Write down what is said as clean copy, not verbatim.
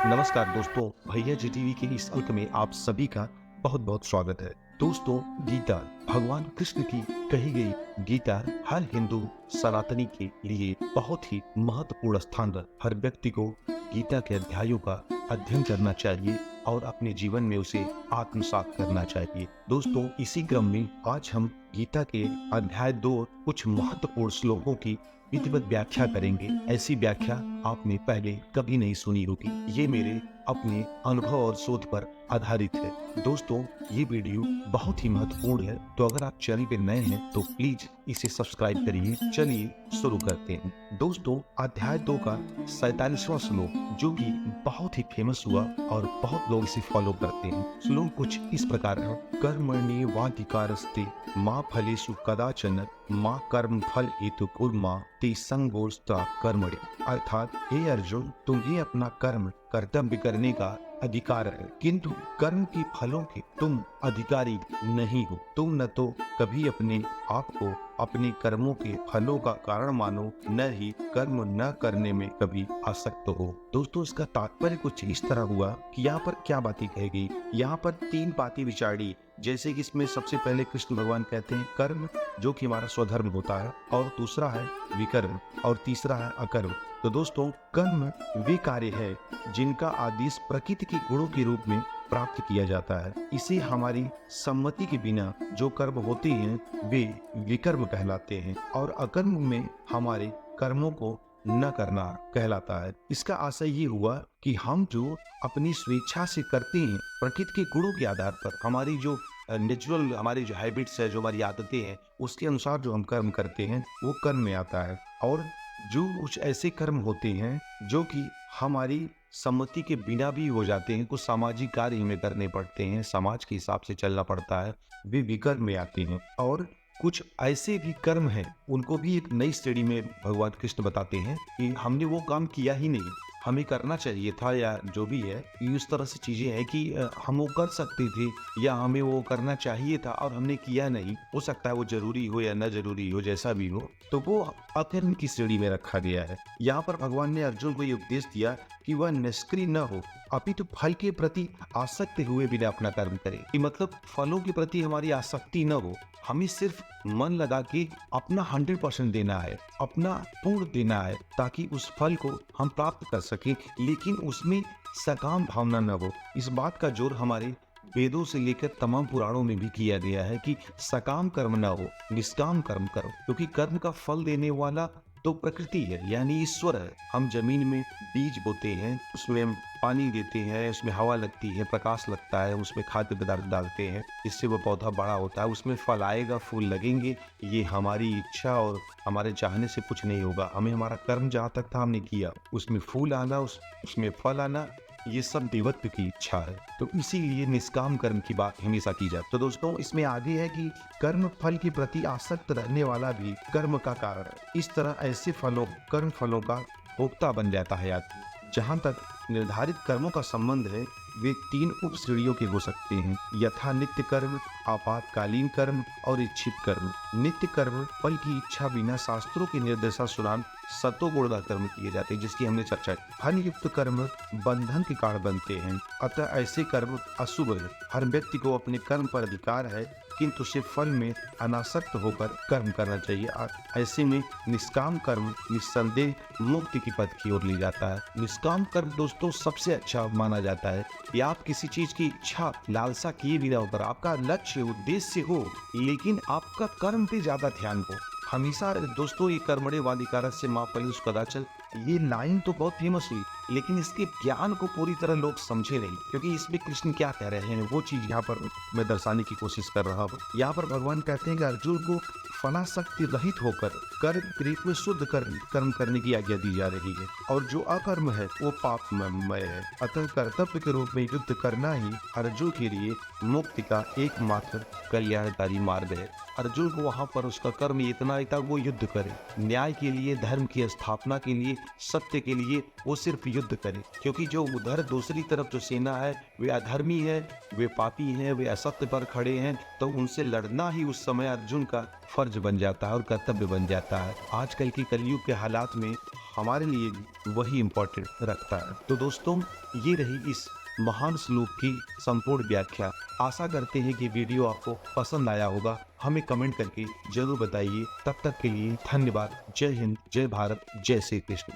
नमस्कार दोस्तों, भैया जी टीवी के इस अंक में आप सभी का बहुत बहुत स्वागत है। दोस्तों, गीता भगवान कृष्ण की कही गई गीता हर हिंदू सनातनी के लिए बहुत ही महत्वपूर्ण स्थान है। हर व्यक्ति को गीता के अध्यायों का अध्ययन करना चाहिए और अपने जीवन में उसे आत्मसात करना चाहिए। दोस्तों, इसी क्रम में आज हम गीता के अध्याय 2 कुछ महत्वपूर्ण श्लोकों की विधिवत व्याख्या करेंगे। ऐसी व्याख्या आपने पहले कभी नहीं सुनी होगी। ये मेरे अपने अनुभव और शोध पर आधारित है। दोस्तों, ये वीडियो बहुत ही महत्वपूर्ण है, तो अगर आप चैनल पे नए हैं तो प्लीज इसे सब्सक्राइब करिए। चलिए शुरू करते हैं। दोस्तों, अध्याय 2 का 47वां श्लोक जो कि बहुत ही फेमस हुआ और बहुत लोग इसे फॉलो करते हैं। श्लोक कुछ इस प्रकार है। कर्मण्येवाधिकारस्ते मा फलेषु कदाचन माँ कर्म फल हेतु कुर्मा ते संगोस्ता कर्मणि। अर्थात हे अर्जुन, तुम्हें अपना कर्म कर्तव्य करने का अधिकार है, किंतु कर्म के फलों के तुम अधिकारी नहीं हो। तुम न तो कभी अपने आप को अपने कर्मों के फलों का कारण मानो, न ही कर्म न करने में कभी आसक्त हो। दोस्तों, इसका तात्पर्य कुछ इस तरह हुआ कि यहाँ पर क्या बातें कही गई। यहाँ पर 3 बातें विचारी। जैसे कि इसमें सबसे पहले कृष्ण भगवान कहते हैं कर्म, जो कि हमारा स्वधर्म होता है, और दूसरा है विकर्म, और तीसरा है अकर्म। तो दोस्तों, कर्म वे कार्य है जिनका आदेश प्रकृति के गुणों के रूप में प्राप्त किया जाता है। इसे हमारी सम्मति के बिना जो कर्म होते हैं वे विकर्म कहलाते हैं, और अकर्म में हमारे कर्मों को न करना कहलाता है। इसका आशय ये हुआ कि हम जो अपनी स्वेच्छा से करते हैं प्रकृति के गुणों के आधार पर, हमारी जो नेचुरल हमारी जो हैबिट्स है, जो हमारी आदतें हैं, उसके अनुसार जो हम कर्म करते हैं वो कर्म में आता है। और जो कुछ ऐसे कर्म होते हैं जो कि हमारी सम्मति के बिना भी हो जाते हैं, कुछ सामाजिक कार्य हमें करने पड़ते हैं, समाज के हिसाब से चलना पड़ता है, वे विकर्म में आते हैं। और कुछ ऐसे भी कर्म हैं, उनको भी एक नई श्रेणी में भगवान कृष्ण बताते हैं कि हमने वो काम किया ही नहीं, हमें करना चाहिए था, या जो भी है, इस तरह से चीजें हैं कि हम वो कर सकते थे या हमें वो करना चाहिए था और हमने किया नहीं। हो सकता है वो जरूरी हो या न जरूरी हो, जैसा भी हो, तो वो अकर्म की श्रेणी में रखा गया है। यहाँ पर भगवान ने अर्जुन को ये उपदेश दिया कि वह निष्क्रिय न हो, अपितु फल के प्रति आसक्त हुए बिना अपना कर्म करे। कि मतलब फलों के प्रति हमारी आसक्ति न हो, हमें सिर्फ मन लगा के अपना 100% देना है, अपना पूर्ण देना है, ताकि उस फल को हम प्राप्त कर सके, लेकिन उसमें सकाम भावना न हो। इस बात का जोर हमारे वेदों से लेकर तमाम पुराणों में भी किया गया है कि सकाम कर्म न हो, निष्काम कर्म करो, क्योंकि कर्म का फल देने वाला तो प्रकृति है, यानी ईश्वर है। हम जमीन में बीज बोते हैं, उसमें हम पानी देते हैं, उसमें हवा लगती है, प्रकाश लगता है, उसमें खाद्य पदार्थ डालते हैं, इससे वो पौधा बड़ा होता है, उसमें फल आएगा, फूल लगेंगे। ये हमारी इच्छा और हमारे चाहने से कुछ नहीं होगा। हमें हमारा कर्म जहाँ तक था हमने किया, उसमें फूल आना, उसमें फल आना, ये सब देवत्व की इच्छा है। तो इसीलिए निष्काम कर्म की बात हमेशा की जाए। तो दोस्तों, इसमें आगे है कि कर्म फल के प्रति आसक्त रहने वाला भी कर्म का कारण है। इस तरह ऐसे फलों, कर्म फलों का भोक्ता बन जाता है आदमी। जहाँ तक निर्धारित कर्मों का संबंध है, वे 3 उप श्रेणियों के हो सकते हैं। यथा नित्य कर्म, आपातकालीन कर्म और इच्छित कर्म। नित्य कर्म फल की इच्छा बिना शास्त्रों के निर्देशानुसार सतोगुण कर्म किए जाते हैं, जिसकी हमने चर्चा की। फल युक्त कर्म बंधन के कारण बनते हैं, अतः ऐसे कर्म अशुभ है। हर व्यक्ति को अपने कर्म पर अधिकार है, किंतु उसे फल में अनासक्त होकर कर्म करना चाहिए। ऐसे में निष्काम कर्म निस्संदेह मुक्ति की पथ की ओर ले जाता है। निष्काम कर्म दोस्तों सबसे अच्छा माना जाता है कि आप किसी चीज की इच्छा लालसा किए बिना होकर, आपका लक्ष्य उद्देश्य हो, लेकिन आपका कर्म पे ज्यादा ध्यान हो। हमेशा दोस्तों, ये कर्मणे वाधिकारस्य मा फलेषु कदाचन, ये लाइन तो बहुत फेमस हुई, लेकिन इसके ज्ञान को पूरी तरह लोग समझे नहीं, क्योंकि इसमें कृष्ण क्या कह रहे हैं वो चीज यहाँ पर मैं दर्शाने की कोशिश कर रहा हूँ। यहाँ पर भगवान कहते हैं कि अर्जुन को फलाशक्ति रहित होकर कर्म रूप में शुद्ध कर्म करने की आज्ञा दी जा रही है, और जो अकर्म है वो पापमय है। अतः कर्तव्य के रूप में युद्ध करना ही अर्जुन के लिए मुक्ति का एकमात्र कल्याणकारी मार्ग है। अर्जुन को वहां पर उसका कर्म इतना ही था, वो युद्ध करे, न्याय के लिए, धर्म की स्थापना के लिए, सत्य के लिए वो सिर्फ युद्ध करे। क्योंकि जो उधर दूसरी तरफ जो सेना है वे अधर्मी है, वे पापी हैं, वे असत्य पर खड़े हैं, तो उनसे लड़ना ही उस समय अर्जुन का फर्ज बन जाता है और कर्तव्य बन जाता है। आजकल की कलयुग के हालात में हमारे लिए भी वही इम्पोर्टेंट रखता है। तो दोस्तों, ये रही इस महान श्लोक की संपूर्ण व्याख्या। आशा करते हैं कि वीडियो आपको पसंद आया होगा। हमें कमेंट करके जरूर बताइए। तब तक के लिए धन्यवाद। जय हिंद, जय भारत, जय श्री कृष्ण।